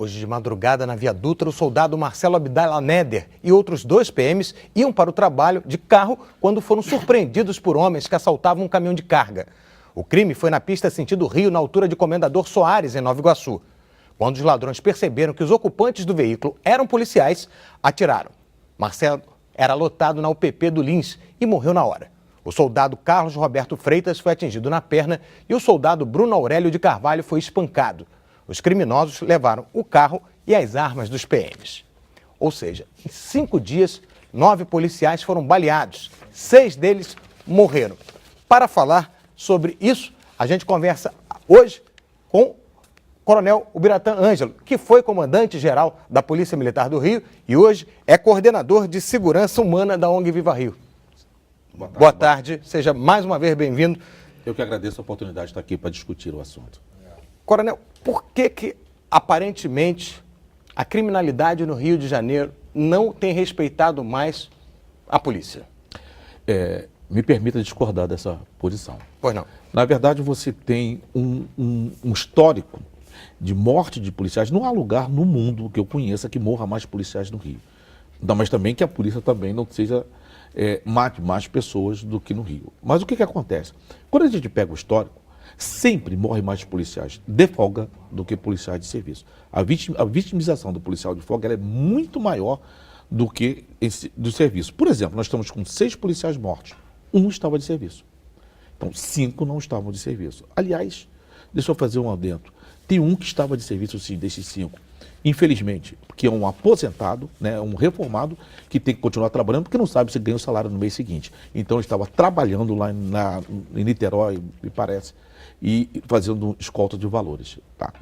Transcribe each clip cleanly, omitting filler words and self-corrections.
Hoje de madrugada, na Via Dutra, o soldado Marcelo Abdallah Neder e outros 2 PMs iam para o trabalho de carro quando foram surpreendidos por homens que assaltavam um caminhão de carga. O crime foi na pista sentido Rio, na altura de Comendador Soares, em Nova Iguaçu. Quando os ladrões perceberam que os ocupantes do veículo eram policiais, atiraram. Marcelo era lotado na UPP do Lins e morreu na hora. O soldado Carlos Roberto Freitas foi atingido na perna e o soldado Bruno Aurélio de Carvalho foi espancado. Os criminosos levaram o carro e as armas dos PMs. Ou seja, em 5 dias, 9 policiais foram baleados. 6 deles morreram. Para falar sobre isso, a gente conversa hoje com o Coronel Ubiratã Ângelo, que foi comandante-geral da Polícia Militar do Rio e hoje é coordenador de segurança humana da ONG Viva Rio. Boa tarde, seja mais uma vez bem-vindo. Eu que agradeço a oportunidade de estar aqui para discutir o assunto. Coronel, por que aparentemente a criminalidade no Rio de Janeiro não tem respeitado mais a polícia? Me permita discordar dessa posição. Pois não. Na verdade, você tem um histórico de morte de policiais. Não há lugar no mundo que eu conheça que morra mais policiais no Rio. Não, mas também que a polícia também não seja mate mais pessoas do que no Rio. Mas o que acontece? Quando a gente pega o histórico, sempre morre mais policiais de folga do que policiais de serviço. A vitimização do policial de folga ela é muito maior do que do serviço. Por exemplo, nós estamos com 6 policiais mortos. 1 estava de serviço. Então, 5 não estavam de serviço. Aliás, deixa eu fazer um adendo. Tem um que estava de serviço, sim, desses 5. Infelizmente, que é um aposentado, né, um reformado, que tem que continuar trabalhando porque não sabe se ganha o salário no mês seguinte. Então, ele estava trabalhando lá em Niterói, me parece, e fazendo escolta de valores. Tá?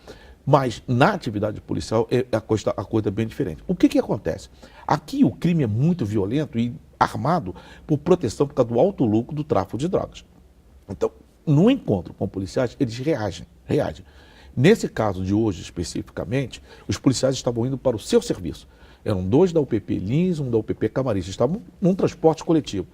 Mas na atividade policial a coisa é bem diferente. O que acontece? Aqui o crime é muito violento e armado por proteção por causa do alto lucro do tráfico de drogas. Então, no encontro com policiais, eles reagem. Nesse caso de hoje, especificamente, os policiais estavam indo para o seu serviço. Eram 2 da UPP Lins, 1 da UPP Camarista. Estavam num transporte coletivo.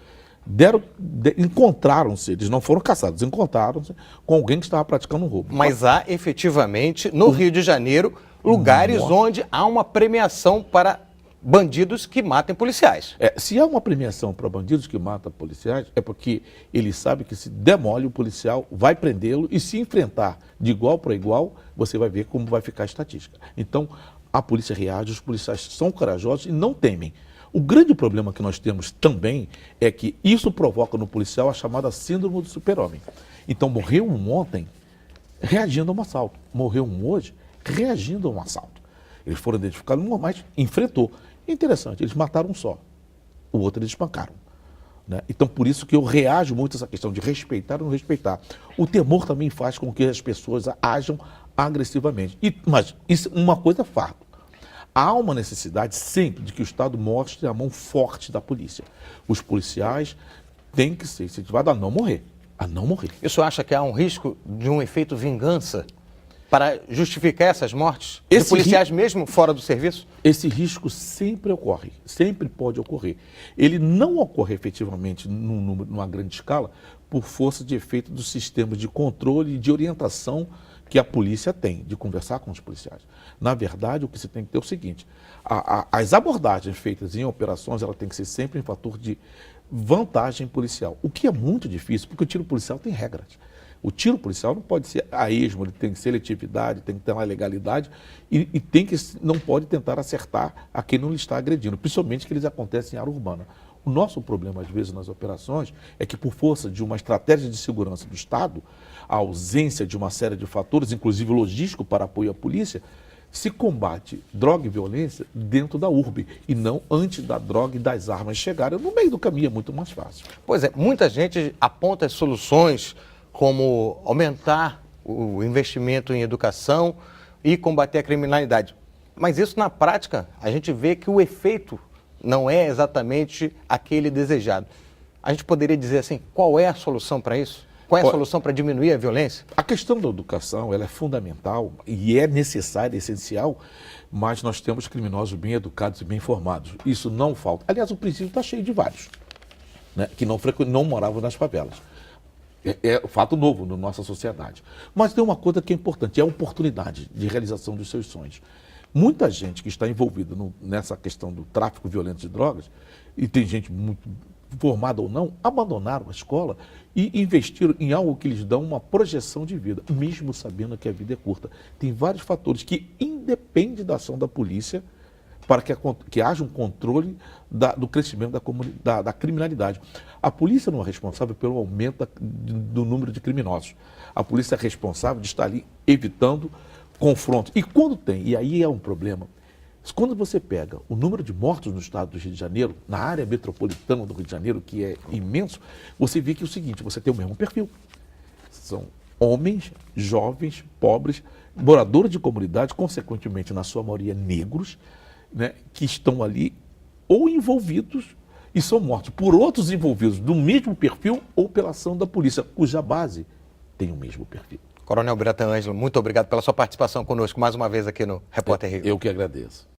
Encontraram-se, eles não foram caçados, encontraram-se com alguém que estava praticando um roubo. Mas há efetivamente no Rio de Janeiro lugares onde há uma premiação para bandidos que matem policiais. Se há uma premiação para bandidos que matam policiais, é porque ele sabe que se demole o policial, vai prendê-lo e se enfrentar de igual para igual, você vai ver como vai ficar a estatística. Então, a polícia reage, os policiais são corajosos e não temem. O grande problema que nós temos também é que isso provoca no policial a chamada síndrome do super-homem. Então, morreu um ontem reagindo a um assalto. Morreu um hoje reagindo a um assalto. Eles foram identificados, mas enfrentou. Interessante, eles mataram um só. O outro eles espancaram. Né? Então, por isso que eu reajo muito a essa questão de respeitar ou não respeitar. O temor também faz com que as pessoas ajam agressivamente. Mas isso, uma coisa é fato. Há uma necessidade sempre de que o Estado mostre a mão forte da polícia. Os policiais têm que ser incentivados a não morrer. Isso acha que há um risco de um efeito vingança para justificar essas mortes de policiais mesmo fora do serviço? Esse risco sempre ocorre, sempre pode ocorrer. Ele não ocorre efetivamente numa grande escala por força de efeito dos sistemas de controle e de orientação que a polícia tem, de conversar com os policiais. Na verdade, o que você tem que ter é o seguinte, as abordagens feitas em operações, ela tem que ser sempre em fator de vantagem policial, o que é muito difícil, porque o tiro policial tem regras. O tiro policial não pode ser a esmo, ele tem seletividade, tem que ter uma legalidade e não pode tentar acertar a quem não lhe está agredindo, principalmente que eles acontecem em área urbana. O nosso problema, às vezes, nas operações é que, por força de uma estratégia de segurança do Estado, a ausência de uma série de fatores, inclusive logístico para apoio à polícia, se combate droga e violência dentro da urbe e não antes da droga e das armas chegarem. No meio do caminho é muito mais fácil. Pois é, muita gente aponta as soluções como aumentar o investimento em educação e combater a criminalidade. Mas isso, na prática, a gente vê que o efeito não é exatamente aquele desejado. A gente poderia dizer assim, qual é a solução para isso? Qual é a solução para diminuir a violência? A questão da educação ela é fundamental e é necessária, essencial, mas nós temos criminosos bem educados e bem formados. Isso não falta. Aliás, o presídio está cheio de vários, né, que não moravam nas favelas. É fato novo na nossa sociedade. Mas tem uma coisa que é importante, é a oportunidade de realização dos seus sonhos. Muita gente que está envolvida nessa questão do tráfico violento de drogas, e tem gente muito formada ou não, abandonaram a escola e investiram em algo que lhes dá uma projeção de vida, mesmo sabendo que a vida é curta. Tem vários fatores que independem da ação da polícia para que haja um controle do crescimento da criminalidade. A polícia não é responsável pelo aumento do número de criminosos. A polícia é responsável de estar ali evitando confronto. E quando tem, e aí é um problema, quando você pega o número de mortos no estado do Rio de Janeiro, na área metropolitana do Rio de Janeiro, que é imenso, você vê que é o seguinte, você tem o mesmo perfil. São homens, jovens, pobres, moradores de comunidade, consequentemente, na sua maioria, negros, né, que estão ali ou envolvidos e são mortos por outros envolvidos do mesmo perfil ou pela ação da polícia, cuja base tem o mesmo perfil. Coronel Biratan Ângelo, muito obrigado pela sua participação conosco mais uma vez aqui no Repórter Rio. Eu que agradeço.